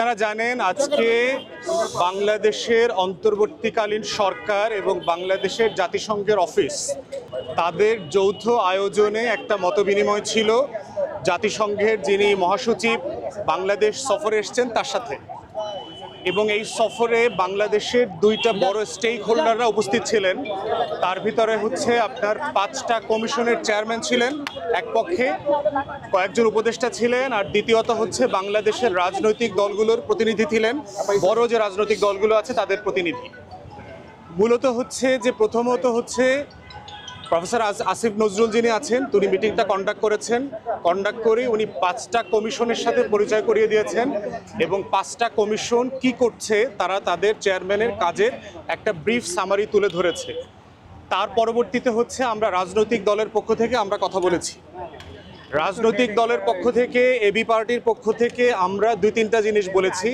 আপনারা জানেন আজকে বাংলাদেশের অন্তর্বর্তীকালীন সরকার এবং বাংলাদেশের জাতিসংঘের অফিস তাদের যৌথ আয়োজনে একটা মতবিনিময় ছিল জাতিসংঘের যিনি মহাসচিব বাংলাদেশ সফরে এসেছেন তার সাথে। এবং এই সফরে বাংলাদেশের দুইটা বড় স্টেক হোল্ডাররা উপস্থিত ছিলেন। তার ভিতরে হচ্ছে আপনার 5টা কমিশনের চেয়ারম্যান ছিলেন এক পক্ষে, কয়েকজন উপদেষ্টা ছিলেন, আর দ্বিতীয়ত হচ্ছে বাংলাদেশের রাজনৈতিক দলগুলোর প্রতিনিধি ছিলেন, বড় যে রাজনৈতিক দলগুলো আছে তাদের প্রতিনিধি। মূলত হচ্ছে যে প্রথমত হচ্ছে প্রফেসর আসিফ নজরুল যিনি আছেন তিনি মিটিংটা কন্ডাক্ট করেছেন। কন্ডাক্ট করে উনি 5টা কমিশনের সাথে পরিচয় করিয়ে দিয়েছেন এবং 5টা কমিশন কি করছে তারা তাদের চেয়ারম্যানের কাজের একটা ব্রিফ সামারি তুলে ধরেছে। তার পরবর্তীতে হচ্ছে আমরা রাজনৈতিক দলের পক্ষ থেকে আমরা কথা বলেছি। রাজনৈতিক দলের পক্ষ থেকে এবি পার্টির পক্ষ থেকে আমরা 2-3টা জিনিস বলেছি।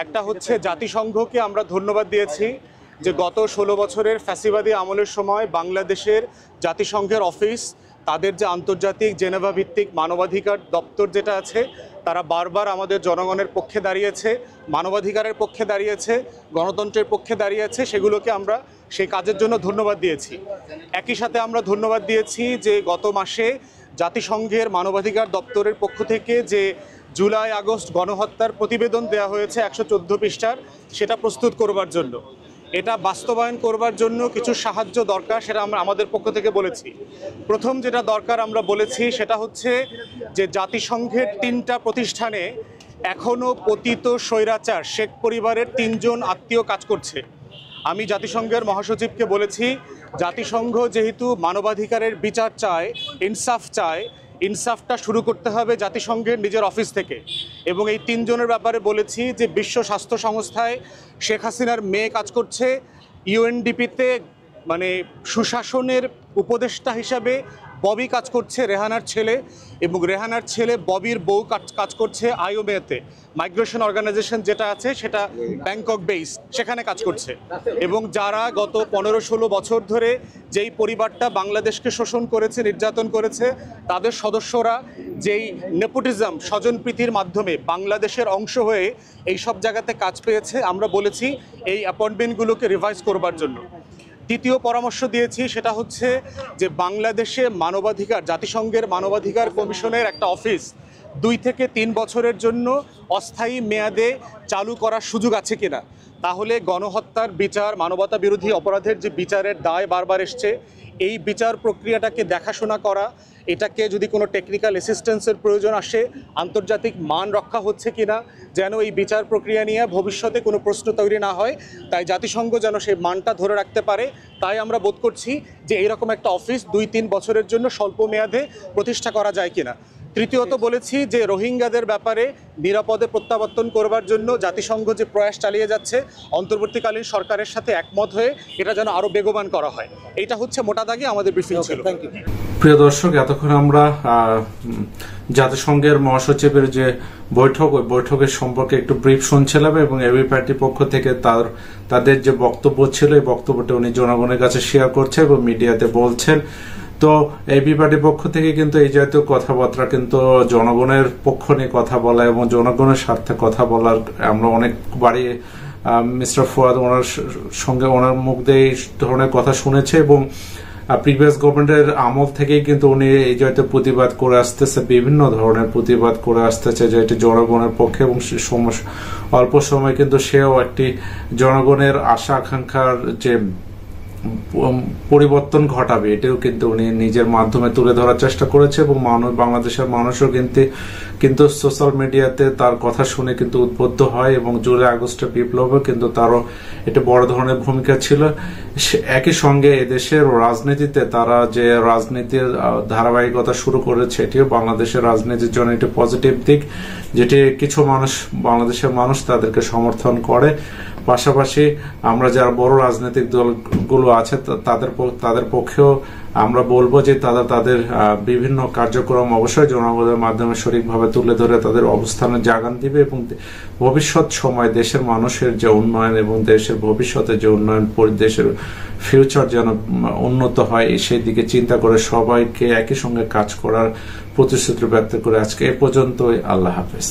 একটা হচ্ছে জাতিসংঘকে আমরা ধন্যবাদ দিয়েছি যে গত 16 বছরের ফ্যাসিবাদী আমলের সময় বাংলাদেশের জাতিসংঘের অফিস তাদের যে আন্তর্জাতিক জেনেভা ভিত্তিক মানবাধিকার দপ্তর যেটা আছে তারা বারবার আমাদের জনগণের পক্ষে দাঁড়িয়েছে, মানবাধিকারের পক্ষে দাঁড়িয়েছে, গণতন্ত্রের পক্ষে দাঁড়িয়েছে, সেগুলোকে আমরা সেই কাজের জন্য ধন্যবাদ দিয়েছি। একই সাথে আমরা ধন্যবাদ দিয়েছি যে গত মাসে জাতিসংঘের মানবাধিকার দপ্তরের পক্ষ থেকে যে জুলাই আগস্ট গণহত্যার প্রতিবেদন দেওয়া হয়েছে 114 পৃষ্ঠার, সেটা প্রস্তুত করবার জন্য, এটা বাস্তবায়ন করবার জন্য কিছু সাহায্য দরকার, সেটা আমরা আমাদের পক্ষ থেকে বলেছি। প্রথম যেটা দরকার আমরা বলেছি সেটা হচ্ছে যে জাতিসংঘের 3টা প্রতিষ্ঠানে এখনও পতিত স্বৈরাচার শেখ পরিবারের 3জন আত্মীয় কাজ করছে। আমি জাতিসংঘের মহাসচিবকে বলেছি জাতিসংঘ যেহেতু মানবাধিকারের বিচার চায়, ইনসাফ চায়, ইনসাফটা শুরু করতে হবে জাতিসংঘের নিজের অফিস থেকে। এবং এই 3 জনের ব্যাপারে বলেছি যে বিশ্ব স্বাস্থ্য সংস্থায় শেখ হাসিনার মেয়ে কাজ করছে, ইউএনডিপিতে মানে সুশাসনের উপদেষ্টা হিসাবে ববি কাজ করছে, রেহানার ছেলে, এবং রেহানার ছেলে ববির বউ কাজ করছে আইওমেতে, মাইগ্রেশন অর্গানাইজেশন যেটা আছে সেটা ব্যাংকক বেস, সেখানে কাজ করছে। এবং যারা গত 15-16 বছর ধরে যেই পরিবারটা বাংলাদেশকে শোষণ করেছে, নির্যাতন করেছে, তাদের সদস্যরা যেই নেপোটিজম স্বজনপ্রীতির মাধ্যমে বাংলাদেশের অংশ হয়ে এই সব জায়গাতে কাজ পেয়েছে, আমরা বলেছি এই অ্যাপয়েন্টমেন্টগুলোকে রিভাইজ করবার জন্য। দ্বিতীয় পরামর্শ দিয়েছি সেটা হচ্ছে যে বাংলাদেশে মানবাধিকার, জাতিসংঘের মানবাধিকার কমিশনের একটা অফিস 2 থেকে 3 বছরের জন্য অস্থায়ী মেয়াদে চালু করার সুযোগ আছে কিনা, তাহলে গণহত্যার বিচার, মানবতা বিরোধী অপরাধের যে বিচারের দায় বারবার এসছে, এই বিচার প্রক্রিয়াটাকে দেখাশোনা করা, এটাকে যদি কোনো টেকনিক্যাল অ্যাসিস্ট্যান্সের প্রয়োজন আসে আন্তর্জাতিক মান রক্ষা হচ্ছে কিনা, যেন এই বিচার প্রক্রিয়া নিয়ে ভবিষ্যতে কোনো প্রশ্ন তৈরি না হয়, তাই জাতিসংঘ যেন সেই মানটা ধরে রাখতে পারে, তাই আমরা বোধ করছি যে এইরকম একটা অফিস 2-3 বছরের জন্য স্বল্প মেয়াদে প্রতিষ্ঠা করা যায় কিনা। তৃতীয়ত বলেছি যে রোহিঙ্গাদের ব্যাপারে নিরাপদে প্রত্যাবর্তন করবার জন্য জাতিসংঘ যে প্রয়াস চালিয়ে যাচ্ছে অন্তর্বর্তীকালীন সরকারের সাথে একমত হয়ে এটা যেন আরও বেগবান করা হয়। এইটা হচ্ছে মোটা দাগে আমাদের ব্রিফিং ছিল। প্রিয় দর্শক, এতক্ষণ আমরা জাতিসংঘের মহাসচিবের যে বৈঠক, ওই বৈঠকের সম্পর্কে একটু ব্রিফ শুনছিলাম এবং এবি পার্টির পক্ষ থেকে তাদের যে বক্তব্য ছিল এই বক্তব্যটা উনি জনগণের কাছে শেয়ার করছে এবং মিডিয়াতে বলছেন। তো এবি পার্টির পক্ষ থেকে কিন্তু এই জাতীয় কথাবার্তা কিন্তু জনগণের পক্ষ নিয়ে কথা বলা এবং জনগণের স্বার্থে কথা বলার আমরা অনেকবারই মিস্টার ফুয়াদ ওনার সঙ্গে ওনার মুখ দিয়ে এই ধরনের কথা শুনেছে এবং প্রিভিয়াস গভর্নমেন্টের আমল থেকেই কিন্তু উনি এই জাতীয় প্রতিবাদ করে আসতেছে, বিভিন্ন ধরনের প্রতিবাদ করে আসতেছে যেটি জনগণের পক্ষে, এবং অল্প সময় কিন্তু সেও একটি জনগণের আশা আকাঙ্ক্ষার যে পরিবর্তন ঘটাবে এটাও কিন্তু উনি নিজের মাধ্যমে তুলে ধরার চেষ্টা করেছে এবং বাংলাদেশের মানুষও কিন্তু সোশ্যাল মিডিয়াতে তার কথা শুনে কিন্তু উদ্বুদ্ধ হয় এবং জুলাই আগস্টের বিপ্লবে কিন্তু তারও এটা বড় ধরনের ভূমিকা ছিল। একই সঙ্গে এদেশের রাজনীতিতে তারা যে রাজনীতির ধারাবাহিকতা শুরু করেছে এটিও বাংলাদেশের রাজনীতির জন্য একটি পজিটিভ দিক, যেটি কিছু মানুষ, বাংলাদেশের মানুষ তাদেরকে সমর্থন করে। পাশাপাশি আমরা যারা বড় রাজনৈতিক দলগুলো আছে তাদের পক্ষেও আমরা বলবো যে তারা তাদের বিভিন্ন কার্যক্রম অবশ্যই জনগণের মাধ্যমে সঠিকভাবে তুলে ধরে তাদের অবস্থানের জাগান দিবে এবং ভবিষ্যৎ সময় দেশের মানুষের যে উন্নয়ন এবং দেশের ভবিষ্যতে যে উন্নয়ন, দেশের ফিউচার যেন উন্নত হয় সেই দিকে চিন্তা করে সবাইকে একই সঙ্গে কাজ করার প্রতিশ্রুতি ব্যক্ত করে আজকে এ পর্যন্তই। আল্লাহ হাফেজ।